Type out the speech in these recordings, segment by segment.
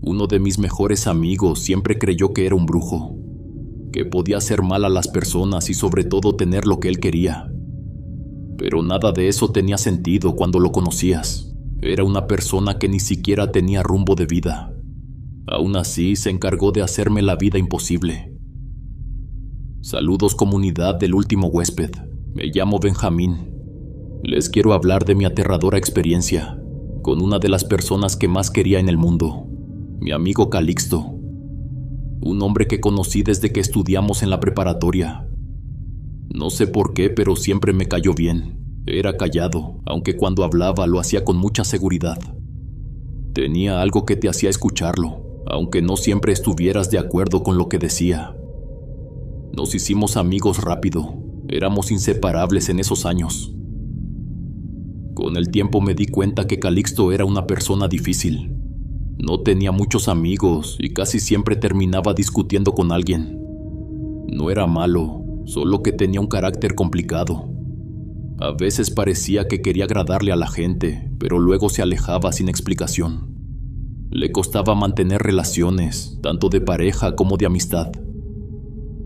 Uno de mis mejores amigos siempre creyó que era un brujo, que podía hacer mal a las personas y sobre todo tener lo que él quería. Pero nada de eso tenía sentido cuando lo conocías. Era una persona que ni siquiera tenía rumbo de vida. Aún así, se encargó de hacerme la vida imposible. Saludos, comunidad del último huésped. Me llamo Benjamín. Les quiero hablar de mi aterradora experiencia con una de las personas que más quería en el mundo, mi amigo Calixto. Un hombre que conocí desde que estudiamos en la preparatoria. No sé por qué, pero siempre me cayó bien. Era callado, aunque cuando hablaba lo hacía con mucha seguridad. Tenía algo que te hacía escucharlo, aunque no siempre estuvieras de acuerdo con lo que decía. Nos hicimos amigos rápido, éramos inseparables en esos años. Con el tiempo me di cuenta que Calixto era una persona difícil. No tenía muchos amigos y casi siempre terminaba discutiendo con alguien. No era malo, solo que tenía un carácter complicado. A veces parecía que quería agradarle a la gente, pero luego se alejaba sin explicación. Le costaba mantener relaciones, tanto de pareja como de amistad.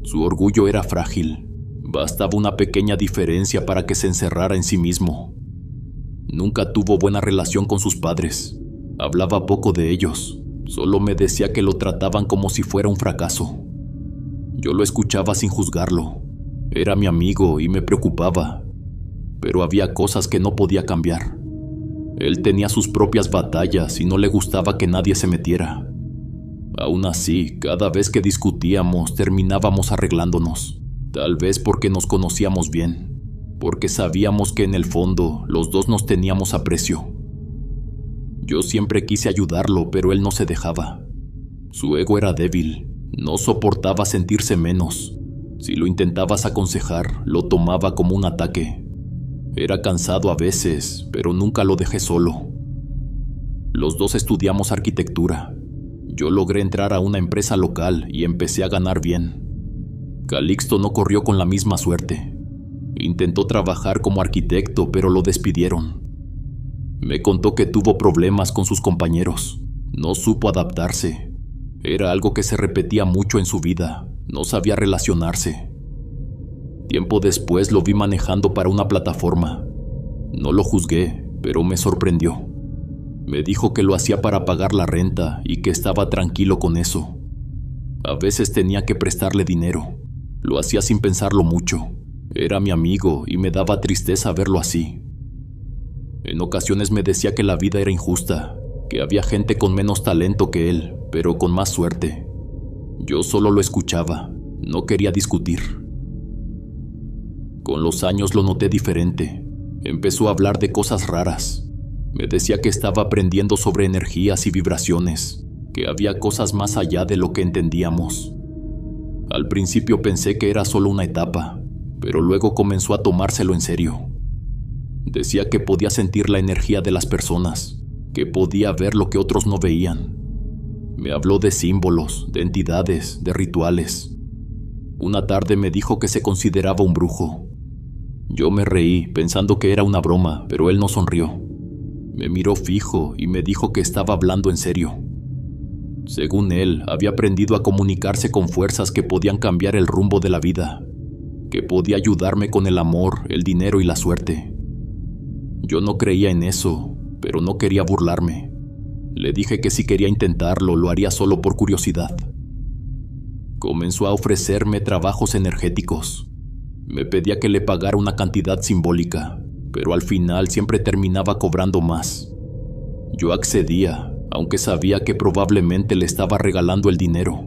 Su orgullo era frágil. Bastaba una pequeña diferencia para que se encerrara en sí mismo. Nunca tuvo buena relación con sus padres. Hablaba poco de ellos. Solo me decía que lo trataban como si fuera un fracaso. Yo lo escuchaba sin juzgarlo. Era mi amigo y me preocupaba. Pero había cosas que no podía cambiar. Él tenía sus propias batallas y no le gustaba que nadie se metiera. Aún así, cada vez que discutíamos, terminábamos arreglándonos. Tal vez porque nos conocíamos bien. Porque sabíamos que en el fondo los dos nos teníamos aprecio. Yo siempre quise ayudarlo, pero él no se dejaba. Su ego era débil, no soportaba sentirse menos. Si lo intentabas aconsejar, lo tomaba como un ataque. Era cansado a veces, pero nunca lo dejé solo. Los dos estudiamos arquitectura. Yo logré entrar a una empresa local y empecé a ganar bien. Calixto no corrió con la misma suerte. Intentó trabajar como arquitecto, pero lo despidieron. Me contó que tuvo problemas con sus compañeros. No supo adaptarse. Era algo que se repetía mucho en su vida. No sabía relacionarse. Tiempo después lo vi manejando para una plataforma. No lo juzgué, pero me sorprendió. Me dijo que lo hacía para pagar la renta y que estaba tranquilo con eso. A veces tenía que prestarle dinero. Lo hacía sin pensarlo mucho. Era mi amigo y me daba tristeza verlo así. En ocasiones me decía que la vida era injusta, que había gente con menos talento que él, pero con más suerte. Yo solo lo escuchaba, no quería discutir. Con los años lo noté diferente. Empezó a hablar de cosas raras. Me decía que estaba aprendiendo sobre energías y vibraciones, que había cosas más allá de lo que entendíamos. Al principio pensé que era solo una etapa, pero luego comenzó a tomárselo en serio. Decía que podía sentir la energía de las personas, que podía ver lo que otros no veían. Me habló de símbolos, de entidades, de rituales. Una tarde me dijo que se consideraba un brujo. Yo me reí pensando que era una broma, pero él no sonrió. Me miró fijo y me dijo que estaba hablando en serio. Según él, había aprendido a comunicarse con fuerzas que podían cambiar el rumbo de la vida, que podía ayudarme con el amor, el dinero y la suerte. Yo no creía en eso, pero no quería burlarme. Le dije que si quería intentarlo, lo haría solo por curiosidad. Comenzó a ofrecerme trabajos energéticos. Me pedía que le pagara una cantidad simbólica, pero al final siempre terminaba cobrando más. Yo accedía, aunque sabía que probablemente le estaba regalando el dinero.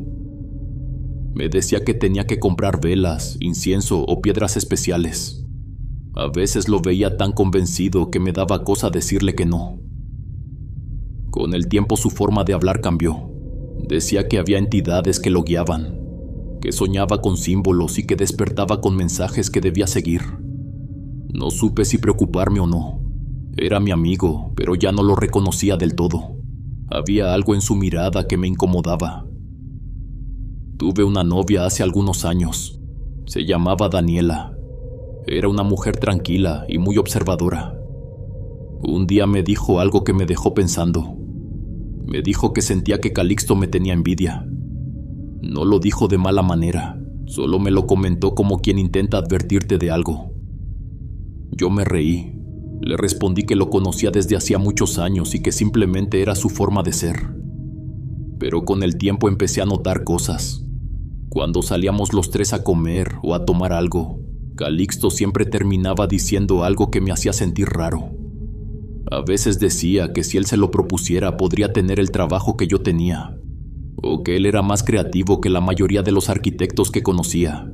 Me decía que tenía que comprar velas, incienso o piedras especiales. A veces lo veía tan convencido que me daba cosa decirle que no. Con el tiempo su forma de hablar cambió. Decía que había entidades que lo guiaban, que soñaba con símbolos y que despertaba con mensajes que debía seguir. No supe si preocuparme o no. Era mi amigo, pero ya no lo reconocía del todo. Había algo en su mirada que me incomodaba. Tuve una novia hace algunos años. Se llamaba Daniela. Era una mujer tranquila y muy observadora. Un día me dijo algo que me dejó pensando. Me dijo que sentía que Calixto me tenía envidia. No lo dijo de mala manera, solo me lo comentó como quien intenta advertirte de algo. Yo me reí. Le respondí que lo conocía desde hacía muchos años y que simplemente era su forma de ser. Pero con el tiempo empecé a notar cosas. Cuando salíamos los tres a comer o a tomar algo, Calixto siempre terminaba diciendo algo que me hacía sentir raro. A veces decía que si él se lo propusiera podría tener el trabajo que yo tenía, o que él era más creativo que la mayoría de los arquitectos que conocía.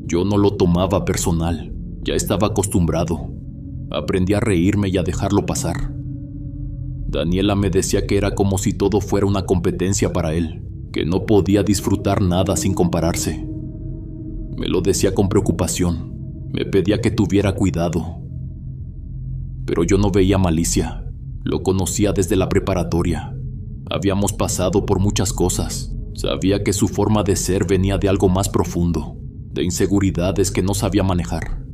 Yo no lo tomaba personal, ya estaba acostumbrado. Aprendí a reírme y a dejarlo pasar. Daniela me decía que era como si todo fuera una competencia para él, que no podía disfrutar nada sin compararse. Me lo decía con preocupación, me pedía que tuviera cuidado. Pero yo no veía malicia, lo conocía desde la preparatoria. Habíamos pasado por muchas cosas, sabía que su forma de ser venía de algo más profundo, de inseguridades que no sabía manejar.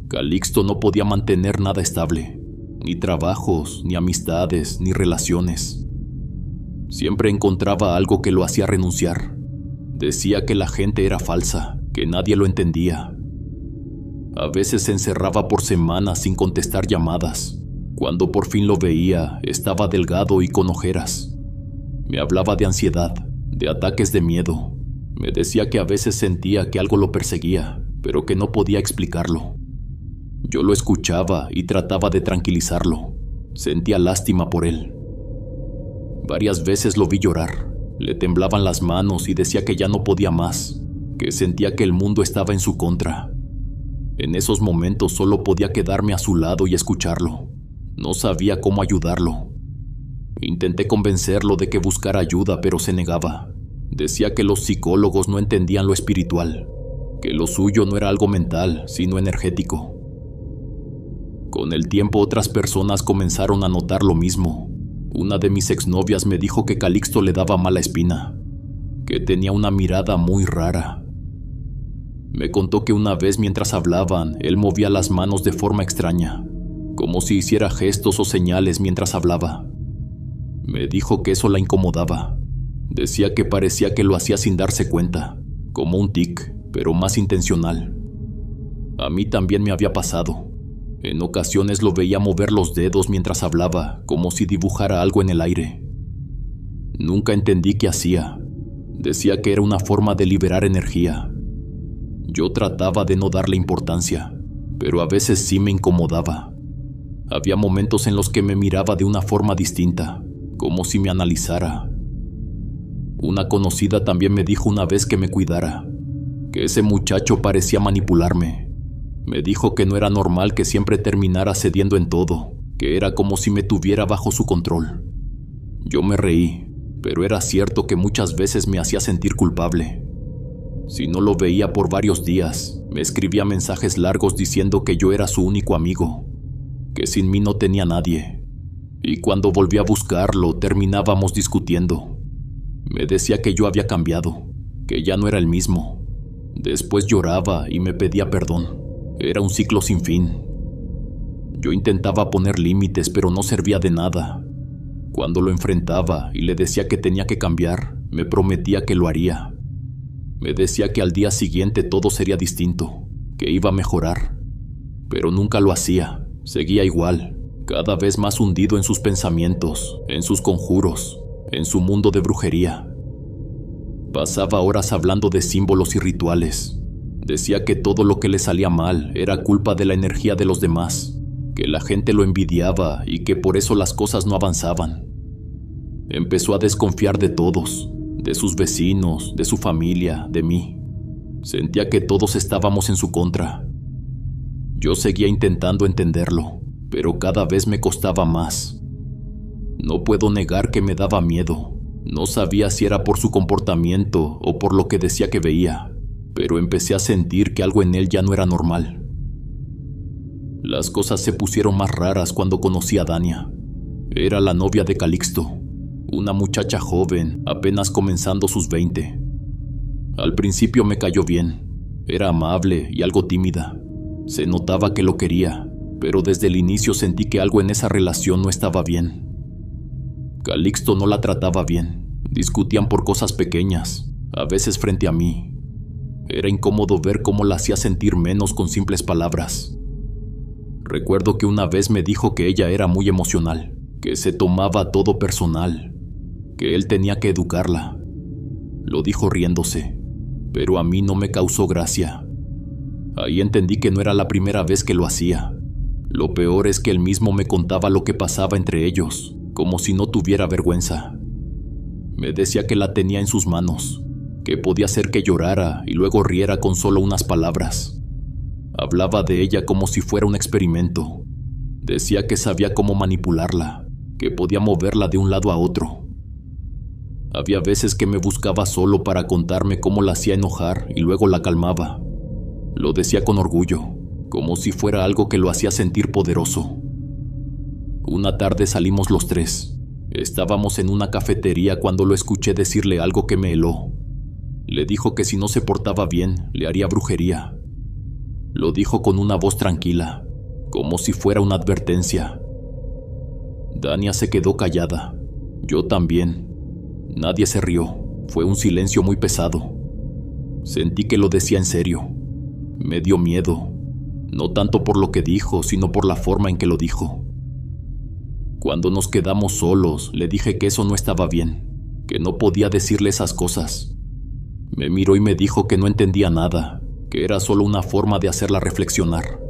Calixto no podía mantener nada estable, ni trabajos, ni amistades, ni relaciones. Siempre encontraba algo que lo hacía renunciar. Decía que la gente era falsa, que nadie lo entendía. A veces se encerraba por semanas sin contestar llamadas. Cuando por fin lo veía, estaba delgado y con ojeras. Me hablaba de ansiedad, de ataques de miedo. Me decía que a veces sentía que algo lo perseguía, pero que no podía explicarlo. Yo lo escuchaba y trataba de tranquilizarlo. Sentía lástima por él. Varias veces lo vi llorar. Le temblaban las manos y decía que ya no podía más, que sentía que el mundo estaba en su contra. En esos momentos solo podía quedarme a su lado y escucharlo. No sabía cómo ayudarlo. Intenté convencerlo de que buscara ayuda, pero se negaba. Decía que los psicólogos no entendían lo espiritual, que lo suyo no era algo mental, sino energético. Con el tiempo otras personas comenzaron a notar lo mismo. Una de mis exnovias me dijo que Calixto le daba mala espina, que tenía una mirada muy rara. Me contó que una vez mientras hablaban, él movía las manos de forma extraña, como si hiciera gestos o señales mientras hablaba. Me dijo que eso la incomodaba. Decía que parecía que lo hacía sin darse cuenta, como un tic, pero más intencional. A mí también me había pasado. En ocasiones lo veía mover los dedos mientras hablaba, como si dibujara algo en el aire. Nunca entendí qué hacía. Decía que era una forma de liberar energía. Yo trataba de no darle importancia, pero a veces sí me incomodaba. Había momentos en los que me miraba de una forma distinta, como si me analizara. Una conocida también me dijo una vez que me cuidara, que ese muchacho parecía manipularme. Me dijo que no era normal que siempre terminara cediendo en todo, que era como si me tuviera bajo su control. Yo me reí, pero era cierto que muchas veces me hacía sentir culpable. Si no lo veía por varios días, me escribía mensajes largos diciendo que yo era su único amigo, que sin mí no tenía nadie. Y cuando volví a buscarlo, terminábamos discutiendo. Me decía que yo había cambiado, que ya no era el mismo. Después lloraba y me pedía perdón. Era un ciclo sin fin. Yo intentaba poner límites, pero no servía de nada. Cuando lo enfrentaba y le decía que tenía que cambiar, me prometía que lo haría. Me decía que al día siguiente todo sería distinto, que iba a mejorar. Pero nunca lo hacía, seguía igual, cada vez más hundido en sus pensamientos, en sus conjuros, en su mundo de brujería. Pasaba horas hablando de símbolos y rituales. Decía que todo lo que le salía mal era culpa de la energía de los demás, que la gente lo envidiaba y que por eso las cosas no avanzaban. Empezó a desconfiar de todos, de sus vecinos, de su familia, de mí. Sentía que todos estábamos en su contra. Yo seguía intentando entenderlo, pero cada vez me costaba más. No puedo negar que me daba miedo. No sabía si era por su comportamiento o por lo que decía que veía, pero empecé a sentir que algo en él ya no era normal. Las cosas se pusieron más raras cuando conocí a Dania. Era la novia de Calixto, una muchacha joven, apenas comenzando sus 20. Al principio me cayó bien. Era amable y algo tímida. Se notaba que lo quería, pero desde el inicio sentí que algo en esa relación no estaba bien. Calixto no la trataba bien. Discutían por cosas pequeñas, a veces frente a mí. Era incómodo ver cómo la hacía sentir menos con simples palabras. Recuerdo que una vez me dijo que ella era muy emocional, que se tomaba todo personal, que él tenía que educarla. Lo dijo riéndose, pero a mí no me causó gracia. Ahí entendí que no era la primera vez que lo hacía. Lo peor es que él mismo me contaba lo que pasaba entre ellos, como si no tuviera vergüenza. Me decía que la tenía en sus manos, que podía hacer que llorara y luego riera con solo unas palabras. Hablaba de ella como si fuera un experimento. Decía que sabía cómo manipularla, que podía moverla de un lado a otro. Había veces que me buscaba solo para contarme cómo la hacía enojar y luego la calmaba. Lo decía con orgullo, como si fuera algo que lo hacía sentir poderoso. Una tarde salimos los tres. Estábamos en una cafetería cuando lo escuché decirle algo que me heló. Le dijo que si no se portaba bien, le haría brujería. Lo dijo con una voz tranquila, como si fuera una advertencia. Dania se quedó callada. Yo también. Nadie se rió. Fue un silencio muy pesado. Sentí que lo decía en serio. Me dio miedo. No tanto por lo que dijo, sino por la forma en que lo dijo. Cuando nos quedamos solos, le dije que eso no estaba bien, que no podía decirle esas cosas. Me miró y me dijo que no entendía nada, que era solo una forma de hacerla reflexionar.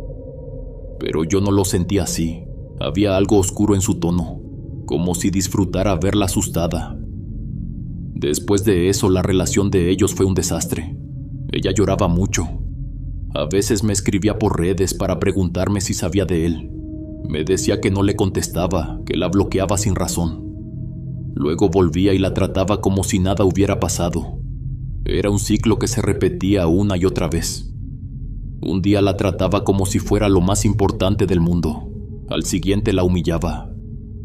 Pero yo no lo sentía así. Había algo oscuro en su tono, como si disfrutara verla asustada. Después de eso, la relación de ellos fue un desastre. Ella lloraba mucho. A veces me escribía por redes para preguntarme si sabía de él. Me decía que no le contestaba, que la bloqueaba sin razón. Luego volvía y la trataba como si nada hubiera pasado. Era un ciclo que se repetía una y otra vez. Un día la trataba como si fuera lo más importante del mundo. Al siguiente la humillaba.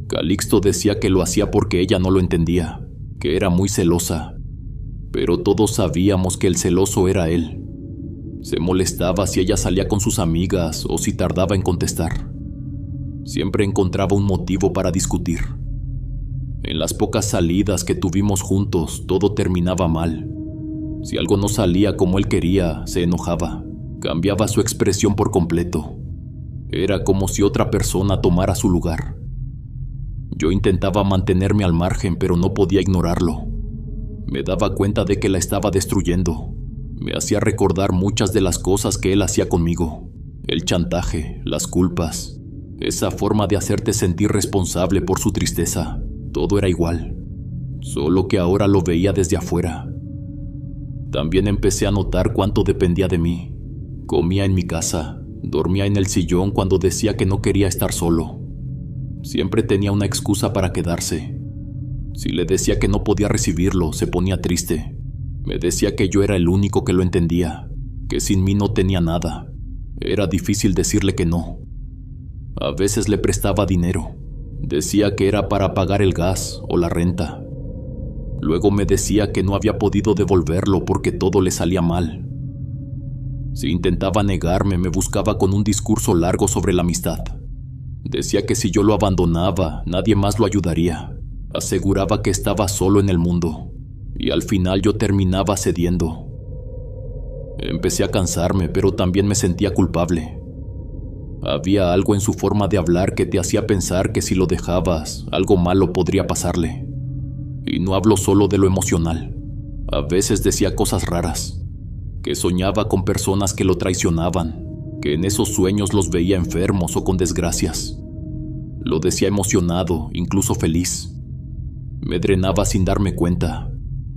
Calixto decía que lo hacía porque ella no lo entendía, que era muy celosa. Pero todos sabíamos que el celoso era él. Se molestaba si ella salía con sus amigas o si tardaba en contestar. Siempre encontraba un motivo para discutir. En las pocas salidas que tuvimos juntos, todo terminaba mal. Si algo no salía como él quería, se enojaba. Cambiaba su expresión por completo. Era como si otra persona tomara su lugar. Yo intentaba mantenerme al margen, pero no podía ignorarlo. Me daba cuenta de que la estaba destruyendo. Me hacía recordar muchas de las cosas que él hacía conmigo. El chantaje, las culpas. Esa forma de hacerte sentir responsable por su tristeza. Todo era igual. Solo que ahora lo veía desde afuera. También empecé a notar cuánto dependía de mí. Comía en mi casa. Dormía en el sillón cuando decía que no quería estar solo. Siempre tenía una excusa para quedarse. Si le decía que no podía recibirlo, se ponía triste. Me decía que yo era el único que lo entendía, que sin mí no tenía nada. Era difícil decirle que no. A veces le prestaba dinero. Decía que era para pagar el gas o la renta. Luego me decía que no había podido devolverlo porque todo le salía mal. Si intentaba negarme, me buscaba con un discurso largo sobre la amistad. Decía que si yo lo abandonaba, nadie más lo ayudaría. Aseguraba que estaba solo en el mundo. Y al final yo terminaba cediendo. Empecé a cansarme, pero también me sentía culpable. Había algo en su forma de hablar que te hacía pensar que si lo dejabas, algo malo podría pasarle. Y no hablo solo de lo emocional. A veces decía cosas raras. Que soñaba con personas que lo traicionaban, que en esos sueños los veía enfermos o con desgracias. Lo decía emocionado, incluso feliz. Me drenaba sin darme cuenta.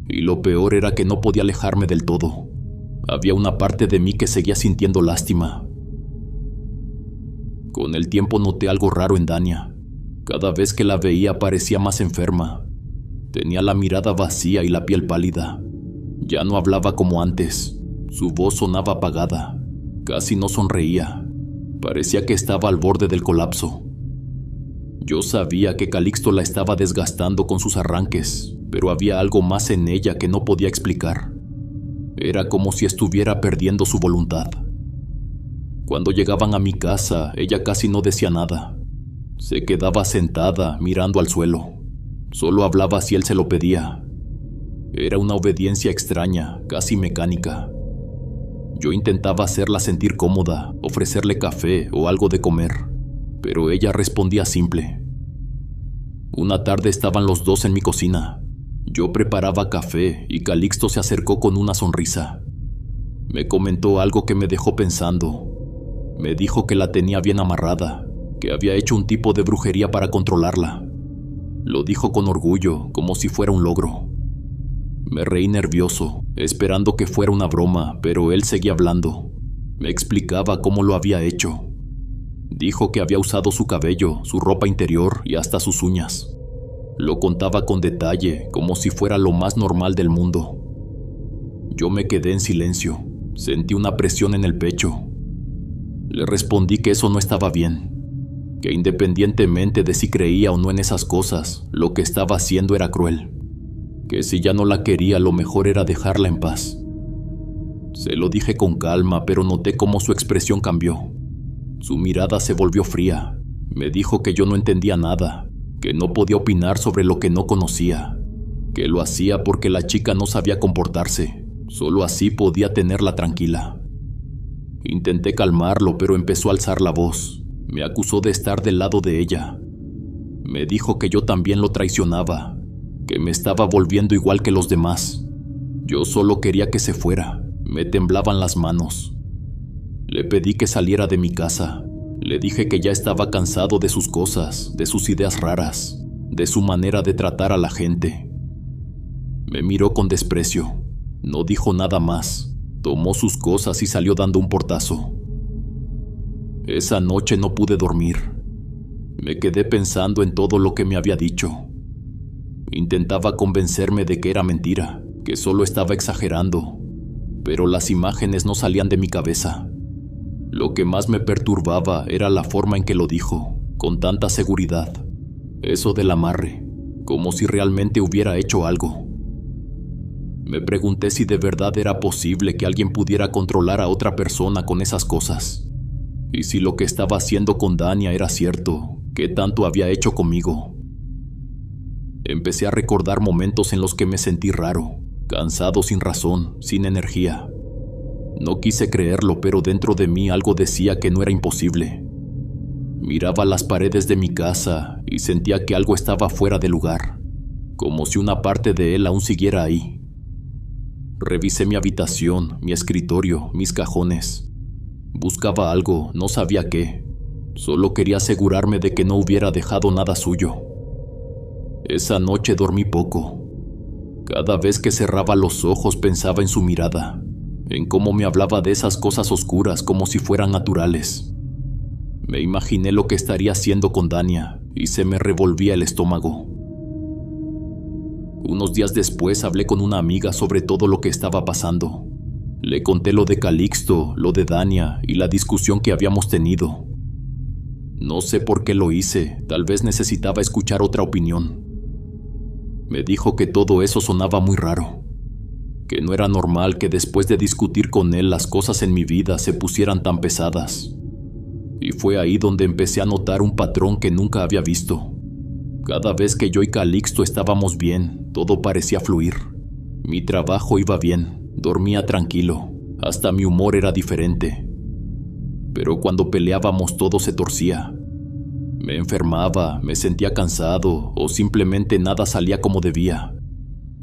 Y lo peor era que no podía alejarme del todo. Había una parte de mí que seguía sintiendo lástima. Con el tiempo noté algo raro en Dania. Cada vez que la veía parecía más enferma. Tenía la mirada vacía y la piel pálida. Ya no hablaba como antes. Su voz sonaba apagada. Casi no sonreía. Parecía que estaba al borde del colapso. Yo sabía que Calixto la estaba desgastando con sus arranques, pero había algo más en ella que no podía explicar. Era como si estuviera perdiendo su voluntad. Cuando llegaban a mi casa, ella casi no decía nada. Se quedaba sentada, mirando al suelo. Solo hablaba si él se lo pedía. Era una obediencia extraña, casi mecánica. Yo intentaba hacerla sentir cómoda, ofrecerle café o algo de comer, pero ella respondía simple. Una tarde estaban los dos en mi cocina. Yo preparaba café y Calixto se acercó con una sonrisa. Me comentó algo que me dejó pensando. Me dijo que la tenía bien amarrada, que había hecho un tipo de brujería para controlarla. Lo dijo con orgullo, como si fuera un logro. Me reí nervioso, esperando que fuera una broma, pero él seguía hablando. Me explicaba cómo lo había hecho. Dijo que había usado su cabello, su ropa interior y hasta sus uñas. Lo contaba con detalle, como si fuera lo más normal del mundo. Yo me quedé en silencio. Sentí una presión en el pecho. Le respondí que eso no estaba bien, que independientemente de si creía o no en esas cosas, lo que estaba haciendo era cruel, que si ya no la quería, lo mejor era dejarla en paz. Se lo dije con calma, pero noté cómo su expresión cambió. Su mirada se volvió fría. Me dijo que yo no entendía nada, que no podía opinar sobre lo que no conocía, que lo hacía porque la chica no sabía comportarse. Solo así podía tenerla tranquila. Intenté calmarlo, pero empezó a alzar la voz. Me acusó de estar del lado de ella. Me dijo que yo también lo traicionaba, que me estaba volviendo igual que los demás. Yo solo quería que se fuera. Me temblaban las manos. Le pedí que saliera de mi casa. Le dije que ya estaba cansado de sus cosas, de sus ideas raras, de su manera de tratar a la gente. Me miró con desprecio. No dijo nada más. Tomó sus cosas y salió dando un portazo. Esa noche no pude dormir. Me quedé pensando en todo lo que me había dicho. Intentaba convencerme de que era mentira, que solo estaba exagerando, pero las imágenes no salían de mi cabeza. Lo que más me perturbaba era la forma en que lo dijo, con tanta seguridad. Eso del amarre, como si realmente hubiera hecho algo. Me pregunté si de verdad era posible que alguien pudiera controlar a otra persona con esas cosas. Y si lo que estaba haciendo con Dania era cierto, ¿qué tanto había hecho conmigo? Empecé a recordar momentos en los que me sentí raro, cansado sin razón, sin energía. No quise creerlo, pero dentro de mí algo decía que no era imposible. Miraba las paredes de mi casa y sentía que algo estaba fuera de lugar, como si una parte de él aún siguiera ahí. Revisé mi habitación, mi escritorio, mis cajones. Buscaba algo, no sabía qué. Solo quería asegurarme de que no hubiera dejado nada suyo. Esa noche dormí poco. Cada vez que cerraba los ojos pensaba en su mirada, en cómo me hablaba de esas cosas oscuras como si fueran naturales. Me imaginé lo que estaría haciendo con Dania y se me revolvía el estómago. Unos días después hablé con una amiga sobre todo lo que estaba pasando. Le conté lo de Calixto, lo de Dania y la discusión que habíamos tenido. No sé por qué lo hice, tal vez necesitaba escuchar otra opinión. Me dijo que todo eso sonaba muy raro, que no era normal que después de discutir con él las cosas en mi vida se pusieran tan pesadas. Y fue ahí donde empecé a notar un patrón que nunca había visto. Cada vez que yo y Calixto estábamos bien, todo parecía fluir. Mi trabajo iba bien, dormía tranquilo, hasta mi humor era diferente. Pero cuando peleábamos todo se torcía. Me enfermaba, me sentía cansado o simplemente nada salía como debía.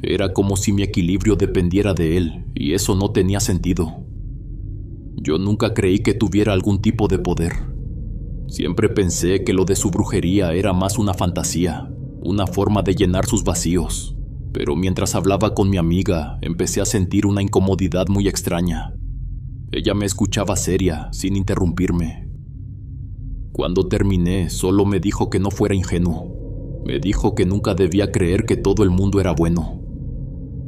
Era como si mi equilibrio dependiera de él y eso no tenía sentido. Yo nunca creí que tuviera algún tipo de poder. Siempre pensé que lo de su brujería era más una fantasía, una forma de llenar sus vacíos. Pero mientras hablaba con mi amiga, empecé a sentir una incomodidad muy extraña. Ella me escuchaba seria, sin interrumpirme. Cuando terminé, solo me dijo que no fuera ingenuo. Me dijo que nunca debía creer que todo el mundo era bueno.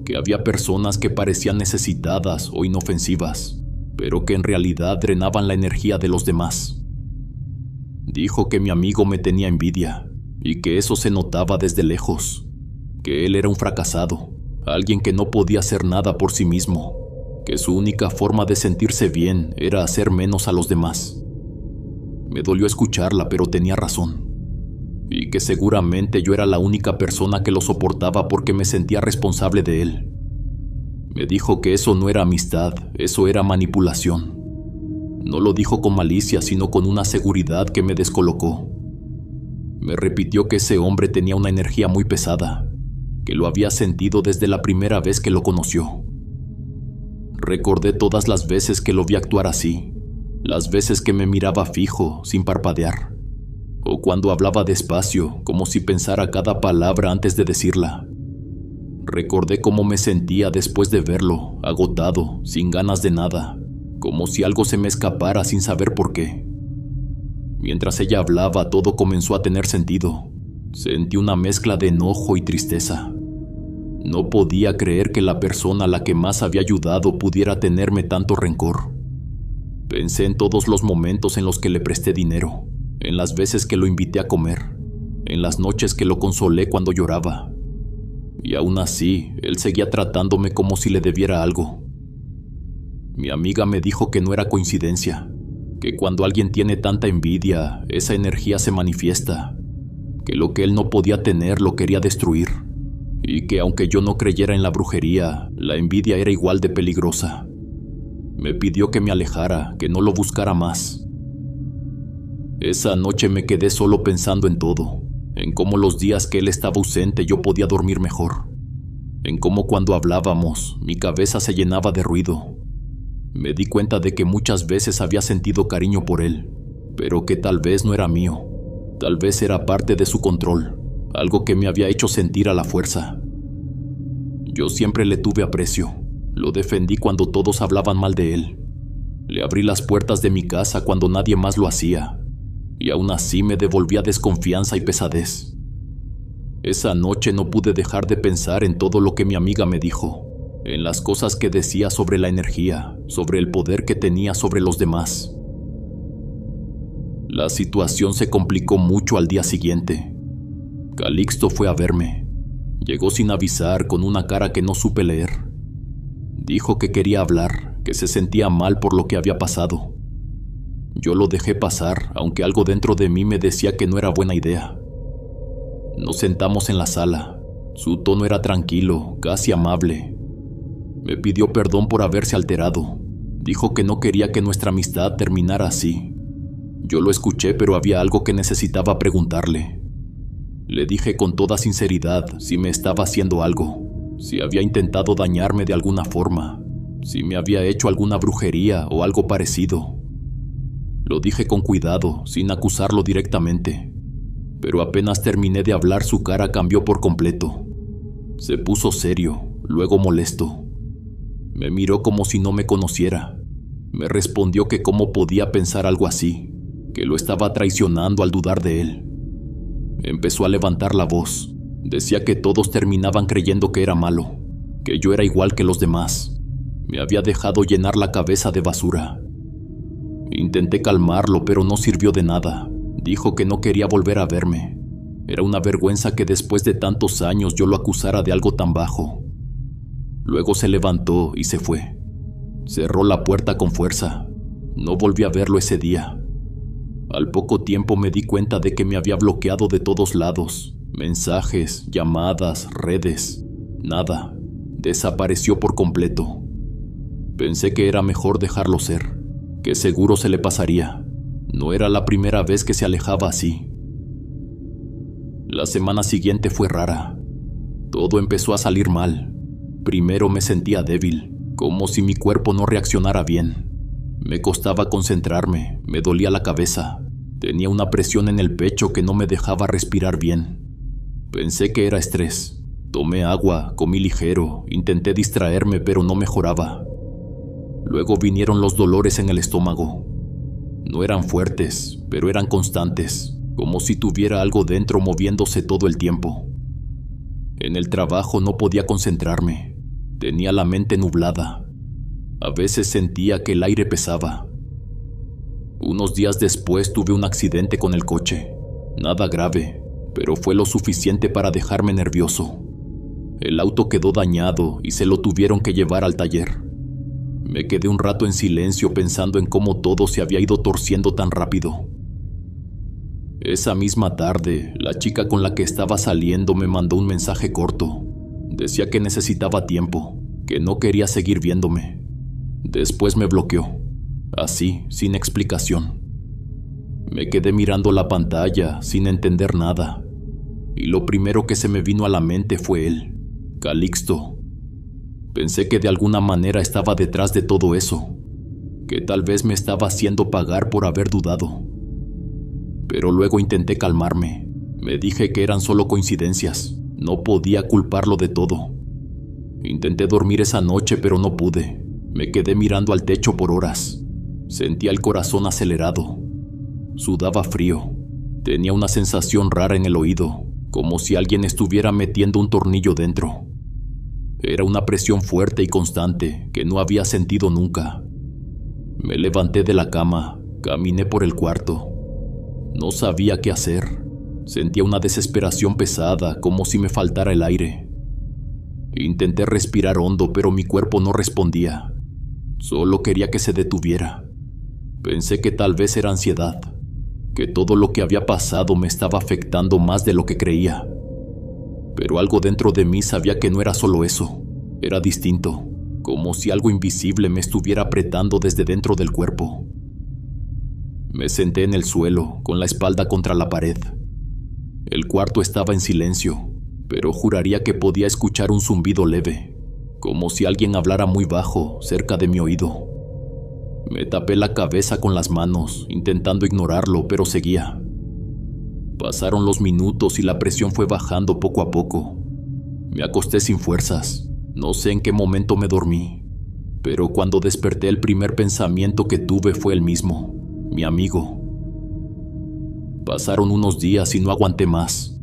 Que había personas que parecían necesitadas o inofensivas, pero que en realidad drenaban la energía de los demás. Dijo que mi amigo me tenía envidia, y que eso se notaba desde lejos. Que él era un fracasado, alguien que no podía hacer nada por sí mismo, que su única forma de sentirse bien era hacer menos a los demás. Me dolió escucharla, pero tenía razón. y que seguramente yo era la única persona que lo soportaba porque me sentía responsable de él. Me dijo que eso no era amistad, eso era manipulación. No lo dijo con malicia, sino con una seguridad que me descolocó. Me repitió que ese hombre tenía una energía muy pesada, que lo había sentido desde la primera vez que lo conoció. Recordé todas las veces que lo vi actuar así, las veces que me miraba fijo, sin parpadear, o cuando hablaba despacio, como si pensara cada palabra antes de decirla. Recordé cómo me sentía después de verlo, agotado, sin ganas de nada, como si algo se me escapara sin saber por qué. Mientras ella hablaba, todo comenzó a tener sentido. Sentí una mezcla de enojo y tristeza. No podía creer que la persona a la que más había ayudado pudiera tenerme tanto rencor. Pensé en todos los momentos en los que le presté dinero, en las veces que lo invité a comer, en las noches que lo consolé cuando lloraba. Y aún así, él seguía tratándome como si le debiera algo. Mi amiga me dijo que no era coincidencia, que cuando alguien tiene tanta envidia, esa energía se manifiesta, que lo que él no podía tener lo quería destruir, y que aunque yo no creyera en la brujería, la envidia era igual de peligrosa. Me pidió que me alejara, que no lo buscara más. Esa noche me quedé solo pensando en todo, en cómo los días que él estaba ausente yo podía dormir mejor, en cómo cuando hablábamos mi cabeza se llenaba de ruido. Me di cuenta de que muchas veces había sentido cariño por él, pero que tal vez no era mío, tal vez era parte de su control, algo que me había hecho sentir a la fuerza. Yo siempre le tuve aprecio, lo defendí cuando todos hablaban mal de él, le abrí las puertas de mi casa cuando nadie más lo hacía, y aún así me devolvía desconfianza y pesadez. Esa noche no pude dejar de pensar en todo lo que mi amiga me dijo, en las cosas que decía sobre la energía, sobre el poder que tenía sobre los demás. La situación se complicó mucho al día siguiente. Calixto fue a verme. Llegó sin avisar, con una cara que no supe leer. Dijo que quería hablar, que se sentía mal por lo que había pasado. Yo lo dejé pasar, aunque algo dentro de mí me decía que no era buena idea. Nos sentamos en la sala. Su tono era tranquilo, casi amable. Me pidió perdón por haberse alterado. Dijo que no quería que nuestra amistad terminara así. Yo lo escuché, pero había algo que necesitaba preguntarle. Le dije con toda sinceridad si me estaba haciendo algo, si había intentado dañarme de alguna forma, si me había hecho alguna brujería o algo parecido. Lo dije con cuidado, sin acusarlo directamente, pero apenas terminé de hablar su cara cambió por completo. Se puso serio, luego molesto. Me miró como si no me conociera. Me respondió que cómo podía pensar algo así, que lo estaba traicionando al dudar de él. Empezó a levantar la voz. Decía que todos terminaban creyendo que era malo, que yo era igual que los demás. Me había dejado llenar la cabeza de basura. Intenté calmarlo, pero no sirvió de nada. Dijo que no quería volver a verme. Era una vergüenza que después de tantos años yo lo acusara de algo tan bajo. Luego se levantó y se fue. Cerró la puerta con fuerza. No volví a verlo ese día. Al poco tiempo me di cuenta de que me había bloqueado de todos lados. Mensajes, llamadas, redes. Nada. Desapareció por completo. Pensé que era mejor dejarlo ser, que seguro se le pasaría. No era la primera vez que se alejaba así. La semana siguiente fue rara. Todo empezó a salir mal. Primero me sentía débil, como si mi cuerpo no reaccionara bien. Me costaba concentrarme, me dolía la cabeza. Tenía una presión en el pecho que no me dejaba respirar bien. Pensé que era estrés. Tomé agua, comí ligero, intenté distraerme, pero no mejoraba. Luego vinieron los dolores en el estómago. No eran fuertes, pero eran constantes, como si tuviera algo dentro moviéndose todo el tiempo. En el trabajo no podía concentrarme. Tenía la mente nublada. A veces sentía que el aire pesaba. Unos días después tuve un accidente con el coche. Nada grave, pero fue lo suficiente para dejarme nervioso. El auto quedó dañado y se lo tuvieron que llevar al taller. Me quedé un rato en silencio pensando en cómo todo se había ido torciendo tan rápido. Esa misma tarde, la chica con la que estaba saliendo me mandó un mensaje corto. Decía que necesitaba tiempo, que no quería seguir viéndome. Después me bloqueó, así, sin explicación. Me quedé mirando la pantalla, sin entender nada. Y lo primero que se me vino a la mente fue él, Calixto. Pensé que de alguna manera estaba detrás de todo eso, que tal vez me estaba haciendo pagar por haber dudado. Pero luego intenté calmarme. Me dije que eran solo coincidencias. No podía culparlo de todo. Intenté dormir esa noche, pero no pude. Me quedé mirando al techo por horas. Sentía el corazón acelerado. Sudaba frío. Tenía una sensación rara en el oído, como si alguien estuviera metiendo un tornillo dentro. Era una presión fuerte y constante que no había sentido nunca. Me levanté de la cama, caminé por el cuarto. No sabía qué hacer. Sentía una desesperación pesada, como si me faltara el aire. Intenté respirar hondo, pero mi cuerpo no respondía. Solo quería que se detuviera. Pensé que tal vez era ansiedad, que todo lo que había pasado me estaba afectando más de lo que creía. Pero algo dentro de mí sabía que no era solo eso. Era distinto, como si algo invisible me estuviera apretando desde dentro del cuerpo. Me senté en el suelo, con la espalda contra la pared. El cuarto estaba en silencio, pero juraría que podía escuchar un zumbido leve, como si alguien hablara muy bajo, cerca de mi oído. Me tapé la cabeza con las manos, intentando ignorarlo, pero seguía. Pasaron los minutos y la presión fue bajando poco a poco. Me acosté sin fuerzas. No sé en qué momento me dormí, pero cuando desperté el primer pensamiento que tuve fue el mismo. Mi amigo. Pasaron unos días y no aguanté más.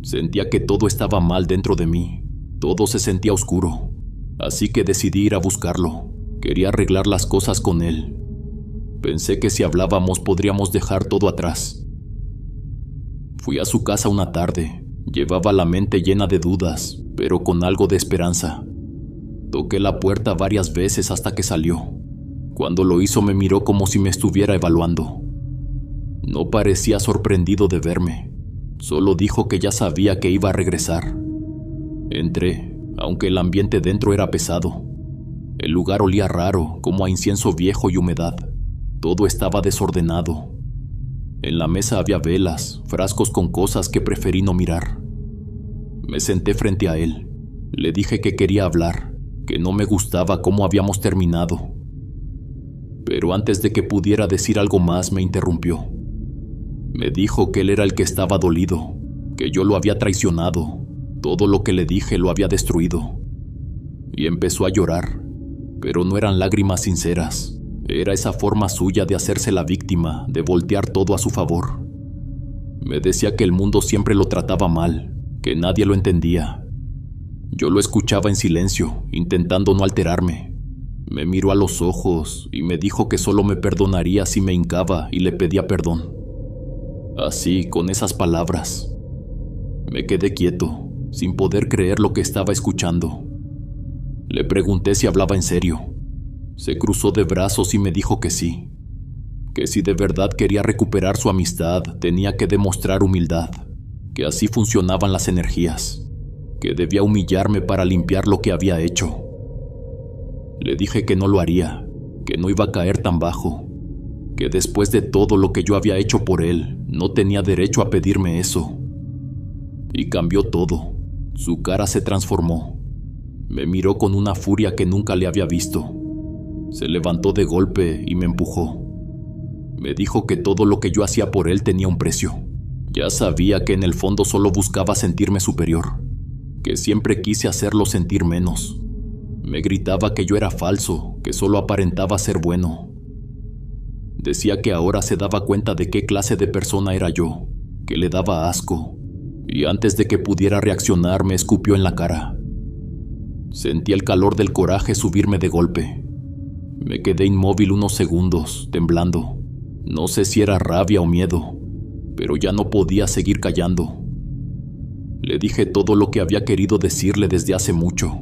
Sentía que todo estaba mal dentro de mí. Todo se sentía oscuro. Así que decidí ir a buscarlo. Quería arreglar las cosas con él. Pensé que si hablábamos podríamos dejar todo atrás. Fui a su casa una tarde. Llevaba la mente llena de dudas, pero con algo de esperanza. Toqué la puerta varias veces hasta que salió. Cuando lo hizo me miró como si me estuviera evaluando. No parecía sorprendido de verme. Solo dijo que ya sabía que iba a regresar. Entré, aunque el ambiente dentro era pesado. El lugar olía raro, como a incienso viejo y humedad. Todo estaba desordenado. En la mesa había velas, frascos con cosas que preferí no mirar. Me senté frente a él. Le dije que quería hablar, que no me gustaba cómo habíamos terminado. Pero antes de que pudiera decir algo más, me interrumpió. Me dijo que él era el que estaba dolido, que yo lo había traicionado. Todo lo que le dije lo había destruido. Y empezó a llorar, pero no eran lágrimas sinceras. Era esa forma suya de hacerse la víctima, de voltear todo a su favor. Me decía que el mundo siempre lo trataba mal, que nadie lo entendía. Yo lo escuchaba en silencio, intentando no alterarme. Me miró a los ojos y me dijo que solo me perdonaría si me hincaba y le pedía perdón. Así, con esas palabras. Me quedé quieto, sin poder creer lo que estaba escuchando. Le pregunté si hablaba en serio. Se cruzó de brazos y me dijo que sí. Que si de verdad quería recuperar su amistad, tenía que demostrar humildad. Que así funcionaban las energías. Que debía humillarme para limpiar lo que había hecho. Le dije que no lo haría, que no iba a caer tan bajo, que después de todo lo que yo había hecho por él, no tenía derecho a pedirme eso. Y cambió todo. Su cara se transformó. Me miró con una furia que nunca le había visto. Se levantó de golpe y me empujó. Me dijo que todo lo que yo hacía por él tenía un precio. Ya sabía que en el fondo solo buscaba sentirme superior, que siempre quise hacerlo sentir menos. Me gritaba que yo era falso, que solo aparentaba ser bueno. Decía que ahora se daba cuenta de qué clase de persona era yo, que le daba asco, y antes de que pudiera reaccionar me escupió en la cara. Sentí el calor del coraje subirme de golpe. Me quedé inmóvil unos segundos, temblando. No sé si era rabia o miedo, pero ya no podía seguir callando. Le dije todo lo que había querido decirle desde hace mucho.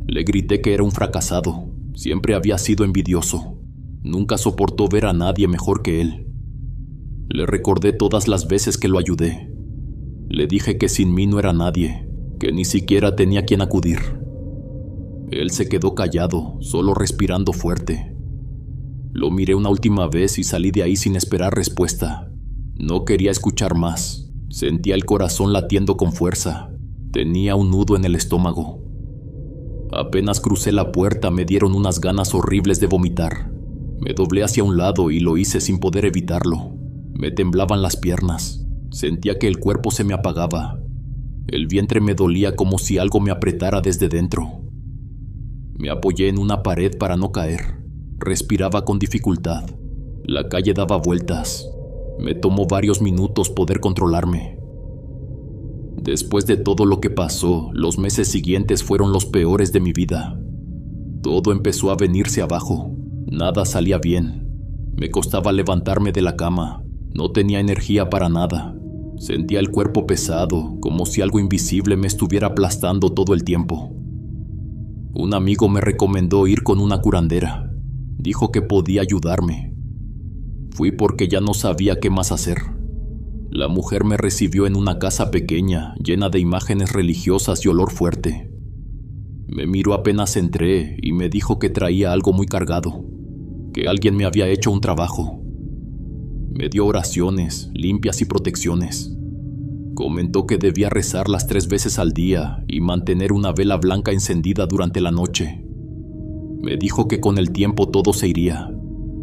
Le grité que era un fracasado, siempre había sido envidioso, nunca soportó ver a nadie mejor que él. Le recordé todas las veces que lo ayudé. Le dije que sin mí no era nadie, que ni siquiera tenía quien acudir. Él se quedó callado, solo respirando fuerte. Lo miré una última vez y salí de ahí sin esperar respuesta. No quería escuchar más. Sentía el corazón latiendo con fuerza. Tenía un nudo en el estómago. Apenas crucé la puerta me dieron unas ganas horribles de vomitar. Me doblé hacia un lado y lo hice sin poder evitarlo. Me temblaban las piernas. Sentía que el cuerpo se me apagaba. El vientre me dolía como si algo me apretara desde dentro. Me apoyé en una pared para no caer. Respiraba con dificultad. La calle daba vueltas. Me tomó varios minutos poder controlarme. Después de todo lo que pasó, los meses siguientes fueron los peores de mi vida. Todo empezó a venirse abajo. Nada salía bien. Me costaba levantarme de la cama. No tenía energía para nada. Sentía el cuerpo pesado, como si algo invisible me estuviera aplastando todo el tiempo. Un amigo me recomendó ir con una curandera. Dijo que podía ayudarme. Fui porque ya no sabía qué más hacer. La mujer me recibió en una casa pequeña, llena de imágenes religiosas y olor fuerte. Me miró apenas entré y me dijo que traía algo muy cargado, que alguien me había hecho un trabajo. Me dio oraciones, limpias y protecciones. Comentó que debía rezarlas 3 veces al día y mantener una vela blanca encendida durante la noche. Me dijo que con el tiempo todo se iría,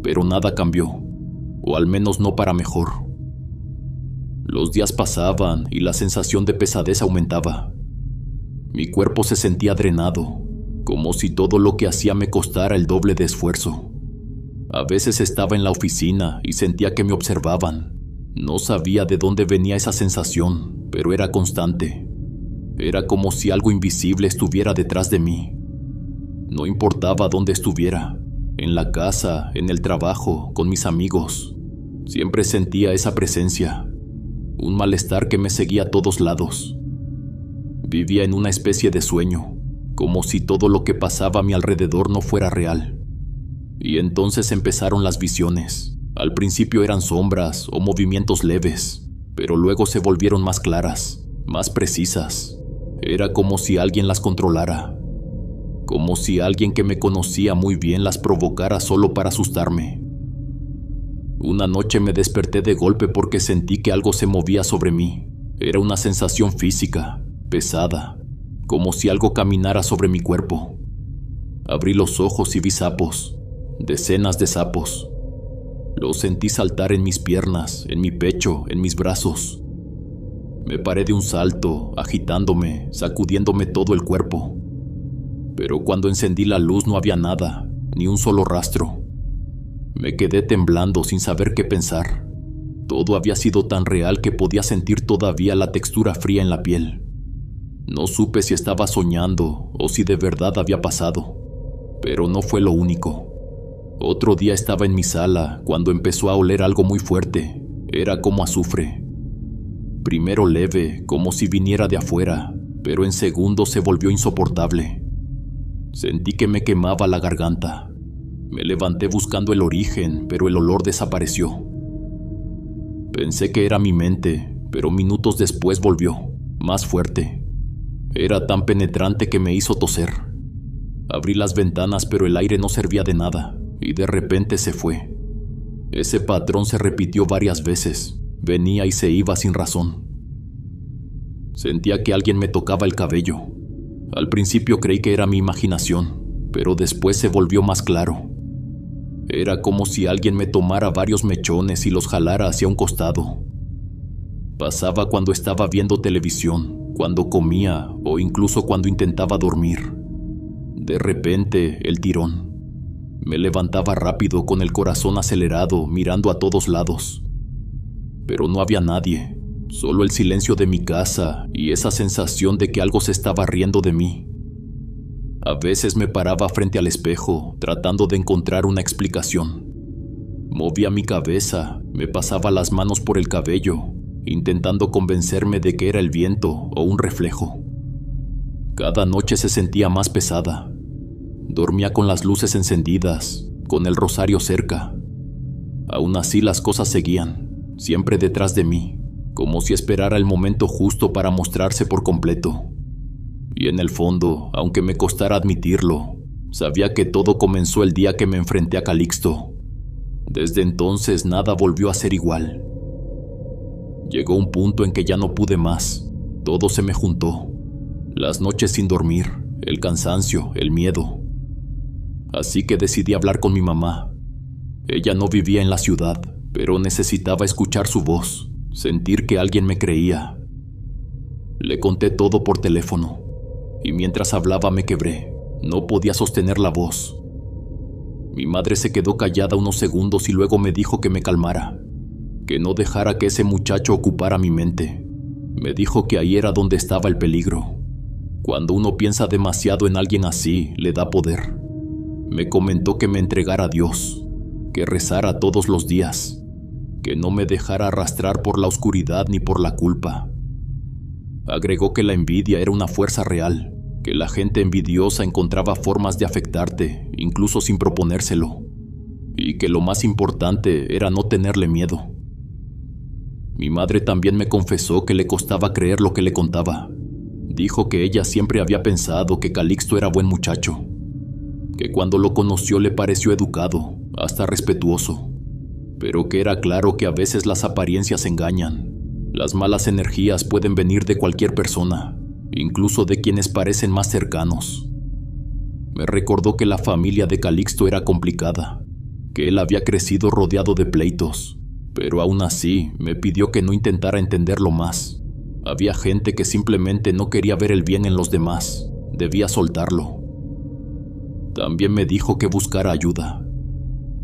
pero nada cambió, o al menos no para mejor. Los días pasaban y la sensación de pesadez aumentaba. Mi cuerpo se sentía drenado, como si todo lo que hacía me costara el doble de esfuerzo. A veces estaba en la oficina y sentía que me observaban. No sabía de dónde venía esa sensación, pero era constante. Era como si algo invisible estuviera detrás de mí. No importaba dónde estuviera, en la casa, en el trabajo, con mis amigos. Siempre sentía esa presencia, un malestar que me seguía a todos lados. Vivía en una especie de sueño, como si todo lo que pasaba a mi alrededor no fuera real. Y entonces empezaron las visiones. Al principio eran sombras o movimientos leves, pero luego se volvieron más claras, más precisas. Era como si alguien las controlara, como si alguien que me conocía muy bien las provocara solo para asustarme. Una noche me desperté de golpe porque sentí que algo se movía sobre mí. Era una sensación física, pesada, como si algo caminara sobre mi cuerpo. Abrí los ojos y vi sapos, decenas de sapos. Los sentí saltar en mis piernas, en mi pecho, en mis brazos. Me paré de un salto, agitándome, sacudiéndome todo el cuerpo. Pero cuando encendí la luz no había nada, ni un solo rastro. Me quedé temblando sin saber qué pensar. Todo había sido tan real que podía sentir todavía la textura fría en la piel. No supe si estaba soñando o si de verdad había pasado, pero no fue lo único. Otro día estaba en mi sala cuando empezó a oler algo muy fuerte. Era como azufre. Primero leve, como si viniera de afuera, pero en segundos se volvió insoportable. Sentí que me quemaba la garganta. Me levanté buscando el origen, pero el olor desapareció. Pensé que era mi mente, pero minutos después volvió, más fuerte. Era tan penetrante que me hizo toser. Abrí las ventanas, pero el aire no servía de nada. Y de repente se fue. Ese patrón se repitió varias veces. Venía y se iba sin razón. Sentía que alguien me tocaba el cabello. Al principio creí que era mi imaginación, pero después se volvió más claro. Era como si alguien me tomara varios mechones y los jalara hacia un costado. Pasaba cuando estaba viendo televisión, cuando comía o incluso cuando intentaba dormir. De repente, el tirón. Me levantaba rápido con el corazón acelerado, mirando a todos lados. Pero no había nadie, solo el silencio de mi casa y esa sensación de que algo se estaba riendo de mí. A veces me paraba frente al espejo, tratando de encontrar una explicación. Movía mi cabeza, me pasaba las manos por el cabello, intentando convencerme de que era el viento o un reflejo. Cada noche se sentía más pesada. Dormía con las luces encendidas, con el rosario cerca. Aún así las cosas seguían. siempre detrás de mí, como si esperara el momento justo para mostrarse por completo. Y en el fondo, aunque me costara admitirlo, sabía que todo comenzó el día que me enfrenté a Calixto. Desde entonces nada volvió a ser igual. Llegó un punto en que ya no pude más. Todo se me juntó. Las noches sin dormir, el cansancio, el miedo. Así que decidí hablar con mi mamá. Ella no vivía en la ciudad, pero necesitaba escuchar su voz, sentir que alguien me creía. Le conté todo por teléfono, y mientras hablaba me quebré. No podía sostener la voz. Mi madre se quedó callada unos segundos y luego me dijo que me calmara, que no dejara que ese muchacho ocupara mi mente. Me dijo que ahí era donde estaba el peligro. Cuando uno piensa demasiado en alguien así, le da poder. Me comentó que me entregara a Dios, que rezara todos los días, que no me dejara arrastrar por la oscuridad ni por la culpa. Agregó que la envidia era una fuerza real, que la gente envidiosa encontraba formas de afectarte, incluso sin proponérselo, y que lo más importante era no tenerle miedo. Mi madre también me confesó que le costaba creer lo que le contaba. Dijo que ella siempre había pensado que Calixto era buen muchacho, que cuando lo conoció le pareció educado, hasta respetuoso, pero que era claro que a veces las apariencias engañan. Las malas energías pueden venir de cualquier persona, incluso de quienes parecen más cercanos. Me recordó que la familia de Calixto era complicada, que él había crecido rodeado de pleitos, pero aún así me pidió que no intentara entenderlo más. Había gente que simplemente no quería ver el bien en los demás, debía soltarlo. También me dijo que buscara ayuda.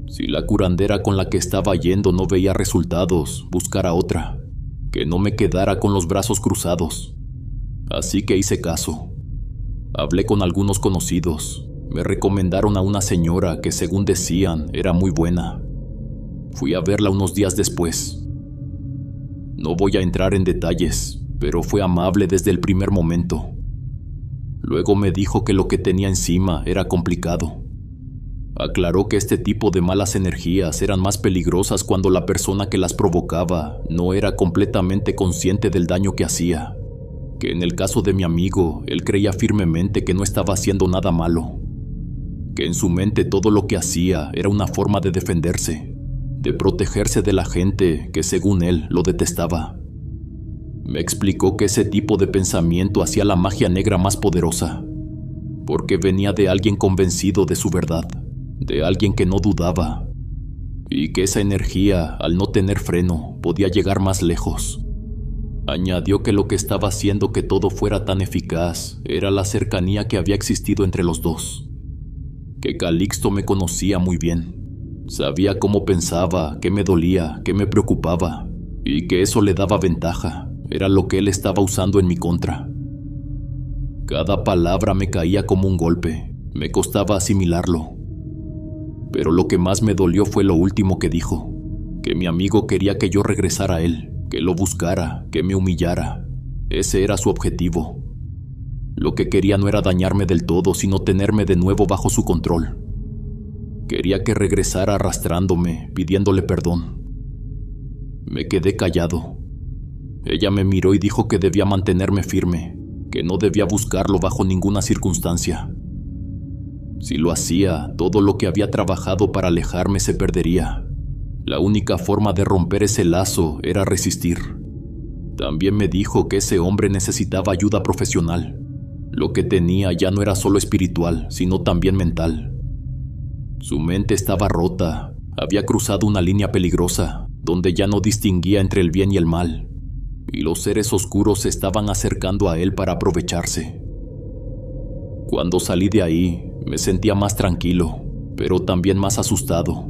Si la curandera con la que estaba yendo no veía resultados, buscara otra, que no me quedara con los brazos cruzados. Así que hice caso. Hablé con algunos conocidos. Me recomendaron a una señora que, según decían, era muy buena. Fui a verla unos días después. No voy a entrar en detalles, pero fue amable desde el primer momento. Luego me dijo que lo que tenía encima era complicado. Aclaró que este tipo de malas energías eran más peligrosas cuando la persona que las provocaba no era completamente consciente del daño que hacía. Que en el caso de mi amigo, él creía firmemente que no estaba haciendo nada malo. Que en su mente todo lo que hacía era una forma de defenderse, de protegerse de la gente que según él lo detestaba. Me explicó que ese tipo de pensamiento hacía la magia negra más poderosa, porque venía de alguien convencido de su verdad, de alguien que no dudaba, y que esa energía, al no tener freno, podía llegar más lejos. Añadió que lo que estaba haciendo que todo fuera tan eficaz era la cercanía que había existido entre los dos. Que Calixto me conocía muy bien. Sabía cómo pensaba, qué me dolía, qué me preocupaba, y que eso le daba ventaja. Era lo que él estaba usando en mi contra. Cada palabra me caía como un golpe. Me costaba asimilarlo. Pero lo que más me dolió fue lo último que dijo. Que mi amigo quería que yo regresara a él, que lo buscara, que me humillara. Ese era su objetivo. Lo que quería no era dañarme del todo, sino tenerme de nuevo bajo su control. Quería que regresara arrastrándome, pidiéndole perdón. Me quedé callado. Ella me miró y dijo que debía mantenerme firme, que no debía buscarlo bajo ninguna circunstancia. Si lo hacía, todo lo que había trabajado para alejarme se perdería. La única forma de romper ese lazo era resistir. También me dijo que ese hombre necesitaba ayuda profesional. Lo que tenía ya no era solo espiritual, sino también mental. Su mente estaba rota, había cruzado una línea peligrosa, donde ya no distinguía entre el bien y el mal, y los seres oscuros se estaban acercando a él para aprovecharse. Cuando salí de ahí, me sentía más tranquilo, pero también más asustado.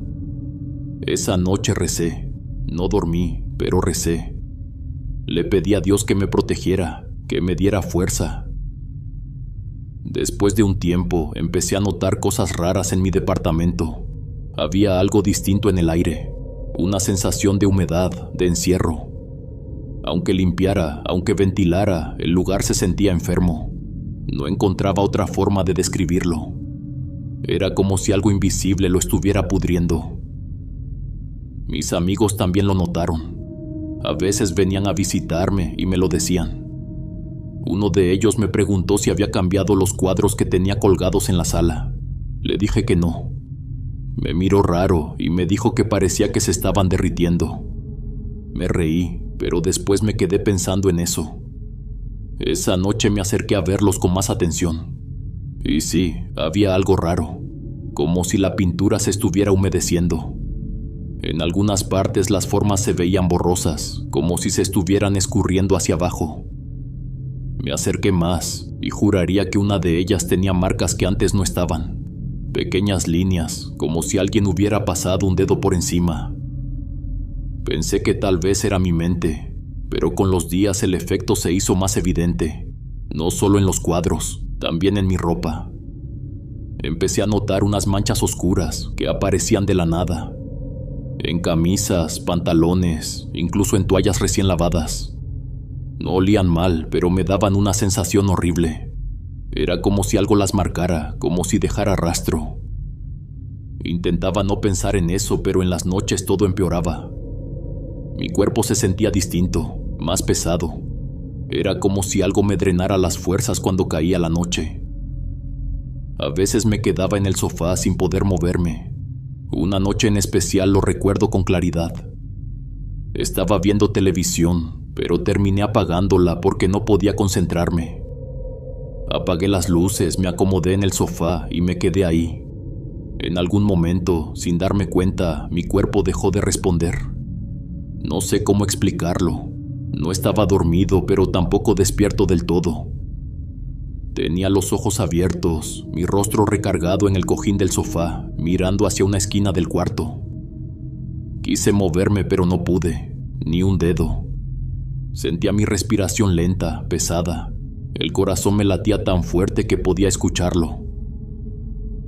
Esa noche recé. No dormí, pero recé. Le pedí a Dios que me protegiera, que me diera fuerza. Después de un tiempo, empecé a notar cosas raras en mi departamento. Había algo distinto en el aire, una sensación de humedad, de encierro. Aunque limpiara, aunque ventilara, el lugar se sentía enfermo. No encontraba otra forma de describirlo. Era como si algo invisible lo estuviera pudriendo. Mis amigos también lo notaron. A veces venían a visitarme y me lo decían. Uno de ellos me preguntó si había cambiado los cuadros que tenía colgados en la sala. Le dije que no. Me miró raro y me dijo que parecía que se estaban derritiendo. Me reí, pero después me quedé pensando en eso. Esa noche me acerqué a verlos con más atención. Y sí, había algo raro, como si la pintura se estuviera humedeciendo. En algunas partes las formas se veían borrosas, como si se estuvieran escurriendo hacia abajo. Me acerqué más y juraría que una de ellas tenía marcas que antes no estaban. Pequeñas líneas, como si alguien hubiera pasado un dedo por encima. Pensé que tal vez era mi mente, pero con los días el efecto se hizo más evidente, no solo en los cuadros, también en mi ropa. Empecé a notar unas manchas oscuras que aparecían de la nada, en camisas, pantalones, incluso en toallas recién lavadas. No olían mal, pero me daban una sensación horrible. Era como si algo las marcara, como si dejara rastro. Intentaba no pensar en eso, pero en las noches todo empeoraba. Mi cuerpo se sentía distinto, más pesado. Era como si algo me drenara las fuerzas cuando caía la noche. A veces me quedaba en el sofá sin poder moverme. Una noche en especial lo recuerdo con claridad. Estaba viendo televisión, pero terminé apagándola porque no podía concentrarme. Apagué las luces, me acomodé en el sofá y me quedé ahí. En algún momento, sin darme cuenta, mi cuerpo dejó de responder. No sé cómo explicarlo. No estaba dormido, pero tampoco despierto del todo. Tenía los ojos abiertos, mi rostro recargado en el cojín del sofá, mirando hacia una esquina del cuarto. Quise moverme, pero no pude, ni un dedo. Sentía mi respiración lenta, pesada. El corazón me latía tan fuerte que podía escucharlo.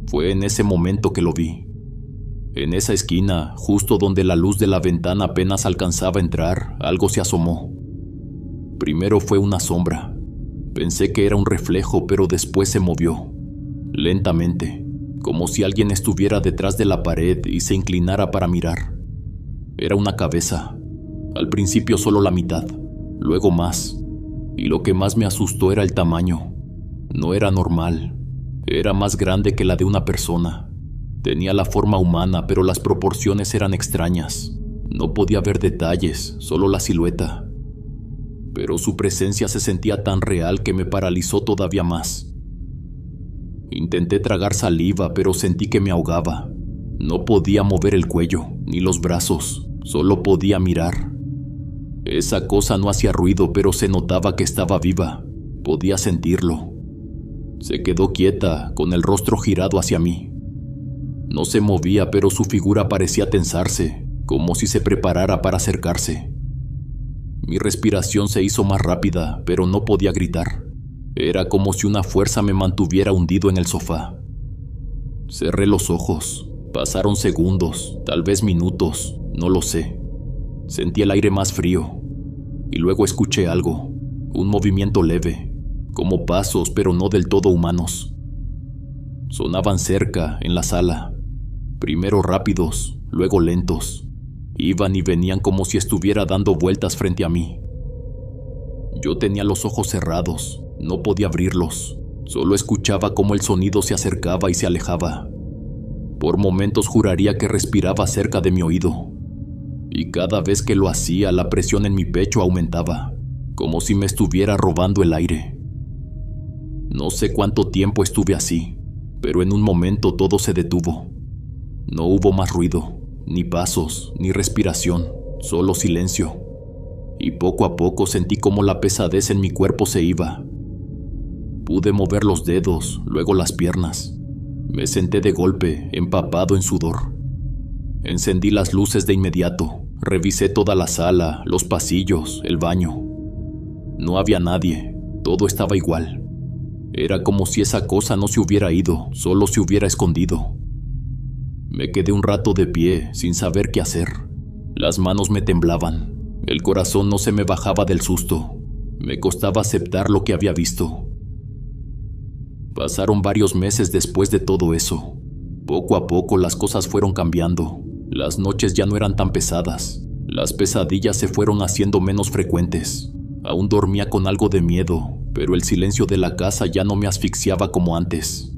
Fue en ese momento que lo vi. En esa esquina, justo donde la luz de la ventana apenas alcanzaba a entrar, algo se asomó. Primero fue una sombra. Pensé que era un reflejo, pero después se movió, lentamente, como si alguien estuviera detrás de la pared y se inclinara para mirar. Era una cabeza. Al principio solo la mitad, luego más. Y lo que más me asustó era el tamaño. No era normal. Era más grande que la de una persona. Tenía la forma humana, pero las proporciones eran extrañas. No podía ver detalles, solo la silueta. Pero su presencia se sentía tan real que me paralizó todavía más. Intenté tragar saliva, pero sentí que me ahogaba. No podía mover el cuello, ni los brazos, solo podía mirar. Esa cosa no hacía ruido, pero se notaba que estaba viva. Podía sentirlo. Se quedó quieta, con el rostro girado hacia mí. No se movía, pero su figura parecía tensarse, como si se preparara para acercarse. Mi respiración se hizo más rápida, pero no podía gritar. Era como si una fuerza me mantuviera hundido en el sofá. Cerré los ojos. Pasaron segundos, tal vez minutos, no lo sé. Sentí el aire más frío. Y luego escuché algo, un movimiento leve, como pasos, pero no del todo humanos. Sonaban cerca, en la sala. Primero rápidos, luego lentos. Iban y venían como si estuviera dando vueltas frente a mí. Yo tenía los ojos cerrados, no podía abrirlos. Solo escuchaba cómo el sonido se acercaba y se alejaba. Por momentos juraría que respiraba cerca de mi oído. Y cada vez que lo hacía, la presión en mi pecho aumentaba, como si me estuviera robando el aire. No sé cuánto tiempo estuve así, pero en un momento todo se detuvo. No hubo más ruido, ni pasos, ni respiración, solo silencio. Y poco a poco sentí como la pesadez en mi cuerpo se iba. Pude mover los dedos, luego las piernas. Me senté de golpe, empapado en sudor. Encendí las luces de inmediato. Revisé toda la sala, los pasillos, el baño. No había nadie, todo estaba igual. Era como si esa cosa no se hubiera ido, solo se hubiera escondido. Me quedé un rato de pie, sin saber qué hacer. Las manos me temblaban. El corazón no se me bajaba del susto. Me costaba aceptar lo que había visto. Pasaron varios meses después de todo eso. Poco a poco las cosas fueron cambiando. Las noches ya no eran tan pesadas. Las pesadillas se fueron haciendo menos frecuentes. Aún dormía con algo de miedo, pero el silencio de la casa ya no me asfixiaba como antes.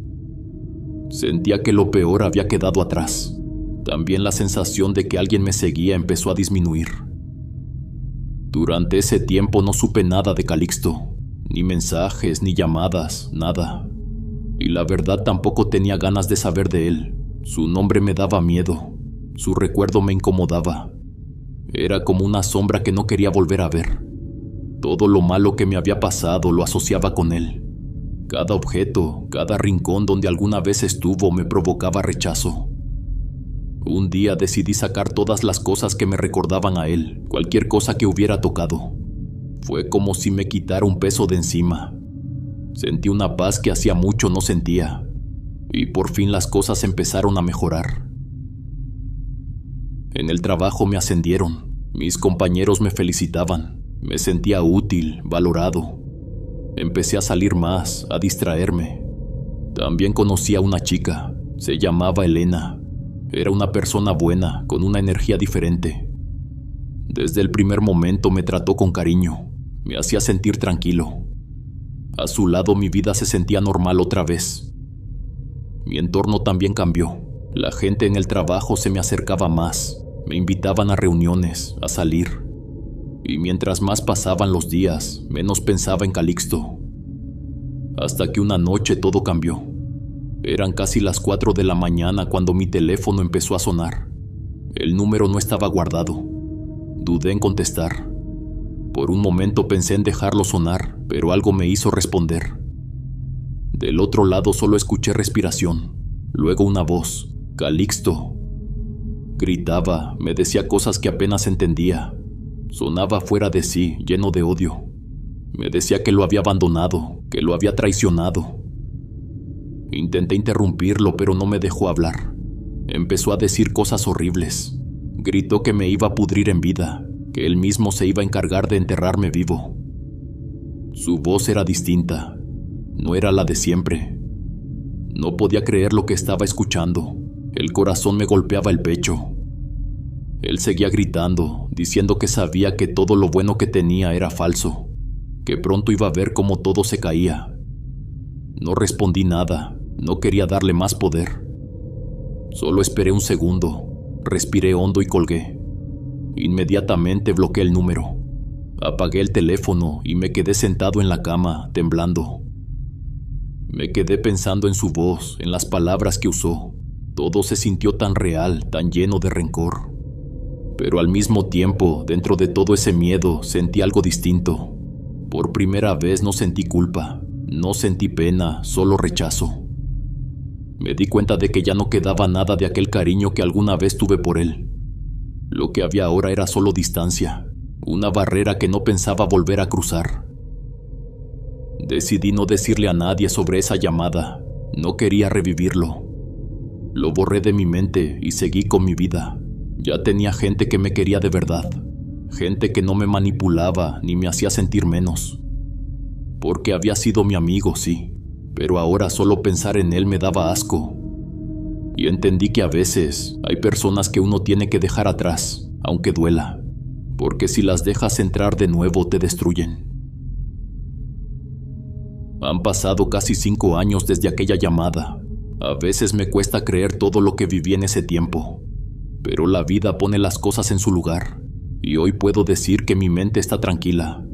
Sentía que lo peor había quedado atrás. También la sensación de que alguien me seguía empezó a disminuir. Durante ese tiempo no supe nada de Calixto, ni mensajes, ni llamadas, nada. Y la verdad tampoco tenía ganas de saber de él. Su nombre me daba miedo, su recuerdo me incomodaba. Era como una sombra que no quería volver a ver. Todo lo malo que me había pasado lo asociaba con él. Cada objeto, cada rincón donde alguna vez estuvo me provocaba rechazo. Un día decidí sacar todas las cosas que me recordaban a él, cualquier cosa que hubiera tocado. Fue como si me quitara un peso de encima. Sentí una paz que hacía mucho no sentía, y por fin las cosas empezaron a mejorar. En el trabajo me ascendieron, mis compañeros me felicitaban, me sentía útil, valorado. Empecé a salir más, a distraerme. También conocí a una chica, se llamaba Elena. Era una persona buena, con una energía diferente. Desde el primer momento me trató con cariño, me hacía sentir tranquilo. A su lado mi vida se sentía normal otra vez. Mi entorno también cambió. La gente en el trabajo se me acercaba más, me invitaban a reuniones, a salir. Y mientras más pasaban los días, menos pensaba en Calixto. Hasta que una noche todo cambió. Eran casi las 4 de la mañana cuando mi teléfono empezó a sonar. El número no estaba guardado. Dudé en contestar. Por un momento pensé en dejarlo sonar, pero algo me hizo responder. Del otro lado solo escuché respiración, luego una voz. Calixto. Gritaba, me decía cosas que apenas entendía. Sonaba fuera de sí, lleno de odio. Me decía que lo había abandonado, que lo había traicionado. Intenté interrumpirlo, pero no me dejó hablar. Empezó a decir cosas horribles. Gritó que me iba a pudrir en vida, que él mismo se iba a encargar de enterrarme vivo. Su voz era distinta, no era la de siempre. No podía creer lo que estaba escuchando. El corazón me golpeaba el pecho. Él seguía gritando, diciendo que sabía que todo lo bueno que tenía era falso, que pronto iba a ver cómo todo se caía. No respondí nada, no quería darle más poder. Solo esperé un segundo, respiré hondo y colgué. Inmediatamente bloqueé el número. Apagué el teléfono y me quedé sentado en la cama, temblando. Me quedé pensando en su voz, en las palabras que usó. Todo se sintió tan real, tan lleno de rencor. Pero al mismo tiempo, dentro de todo ese miedo, sentí algo distinto. Por primera vez no sentí culpa, no sentí pena, solo rechazo. Me di cuenta de que ya no quedaba nada de aquel cariño que alguna vez tuve por él. Lo que había ahora era solo distancia, una barrera que no pensaba volver a cruzar. Decidí no decirle a nadie sobre esa llamada, no quería revivirlo. Lo borré de mi mente y seguí con mi vida. Ya tenía gente que me quería de verdad, gente que no me manipulaba ni me hacía sentir menos. Porque había sido mi amigo, sí, pero ahora solo pensar en él me daba asco. Y entendí que a veces hay personas que uno tiene que dejar atrás, aunque duela, porque si las dejas entrar de nuevo te destruyen. Han pasado casi 5 años desde aquella llamada. A veces me cuesta creer todo lo que viví en ese tiempo, pero la vida pone las cosas en su lugar, y hoy puedo decir que mi mente está tranquila.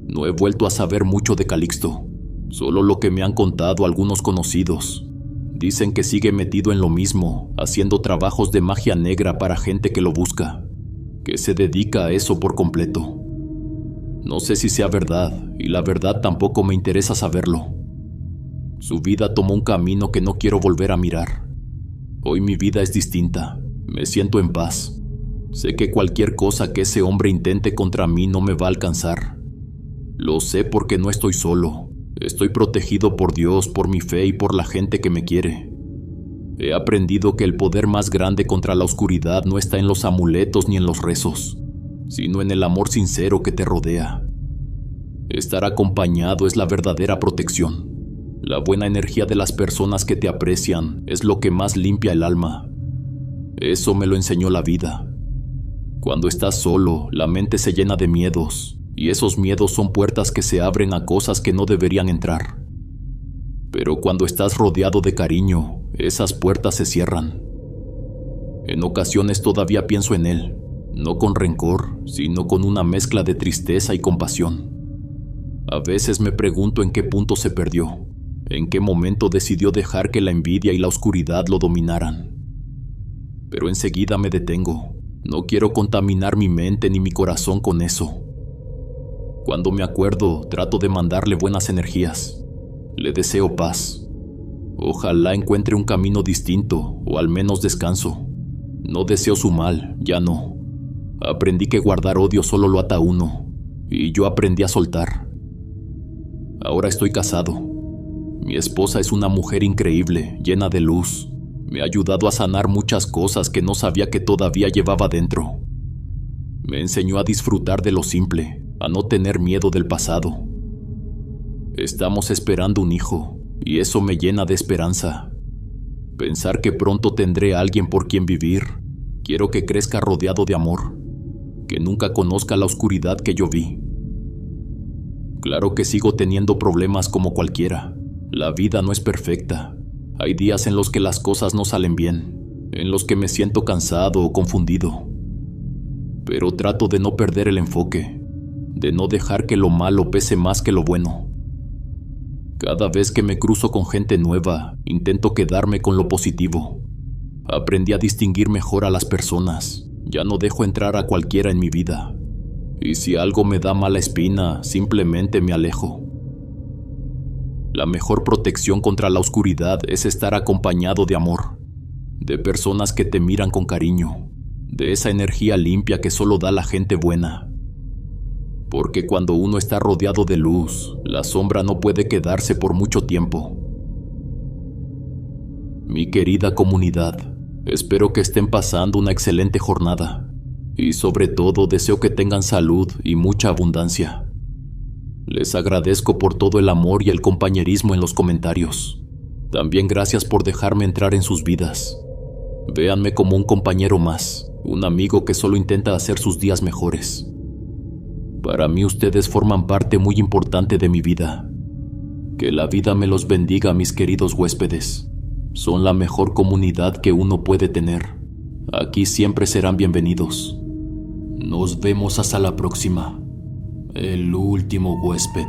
No he vuelto a saber mucho de Calixto, solo lo que me han contado algunos conocidos. Dicen que sigue metido en lo mismo, haciendo trabajos de magia negra para gente que lo busca, que se dedica a eso por completo. No sé si sea verdad, y la verdad tampoco me interesa saberlo. Su vida tomó un camino que no quiero volver a mirar. Hoy mi vida es distinta, me siento en paz. Sé que cualquier cosa que ese hombre intente contra mí no me va a alcanzar. Lo sé porque no estoy solo. Estoy protegido por Dios, por mi fe y por la gente que me quiere. He aprendido que el poder más grande contra la oscuridad no está en los amuletos ni en los rezos, sino en el amor sincero que te rodea. Estar acompañado es la verdadera protección. La buena energía de las personas que te aprecian es lo que más limpia el alma. Eso me lo enseñó la vida. Cuando estás solo, la mente se llena de miedos, y esos miedos son puertas que se abren a cosas que no deberían entrar. Pero cuando estás rodeado de cariño, esas puertas se cierran. En ocasiones todavía pienso en él, no con rencor, sino con una mezcla de tristeza y compasión. A veces me pregunto en qué punto se perdió, en qué momento decidió dejar que la envidia y la oscuridad lo dominaran. Pero enseguida me detengo, no quiero contaminar mi mente ni mi corazón con eso. Cuando me acuerdo, trato de mandarle buenas energías. Le deseo paz. Ojalá encuentre un camino distinto, o al menos descanso. No deseo su mal, ya no. Aprendí que guardar odio solo lo ata a uno, y yo aprendí a soltar. Ahora estoy casado. Mi esposa es una mujer increíble, llena de luz. Me ha ayudado a sanar muchas cosas que no sabía que todavía llevaba dentro. Me enseñó a disfrutar de lo simple, a no tener miedo del pasado. Estamos esperando un hijo, y eso me llena de esperanza. Pensar que pronto tendré a alguien por quien vivir. Quiero que crezca rodeado de amor, que nunca conozca la oscuridad que yo vi. Claro que sigo teniendo problemas como cualquiera. La vida no es perfecta. Hay días en los que las cosas no salen bien, en los que me siento cansado o confundido. Pero trato de no perder el enfoque, de no dejar que lo malo pese más que lo bueno. Cada vez que me cruzo con gente nueva, intento quedarme con lo positivo. Aprendí a distinguir mejor a las personas. Ya no dejo entrar a cualquiera en mi vida. Y si algo me da mala espina, simplemente me alejo. La mejor protección contra la oscuridad es estar acompañado de amor, de personas que te miran con cariño, de esa energía limpia que solo da la gente buena. Porque cuando uno está rodeado de luz, la sombra no puede quedarse por mucho tiempo. Mi querida comunidad, espero que estén pasando una excelente jornada, y sobre todo deseo que tengan salud y mucha abundancia. Les agradezco por todo el amor y el compañerismo en los comentarios. También gracias por dejarme entrar en sus vidas. Véanme como un compañero más, un amigo que solo intenta hacer sus días mejores. Para mí ustedes forman parte muy importante de mi vida. Que la vida me los bendiga, mis queridos huéspedes. Son la mejor comunidad que uno puede tener. Aquí siempre serán bienvenidos. Nos vemos hasta la próxima. El último huésped.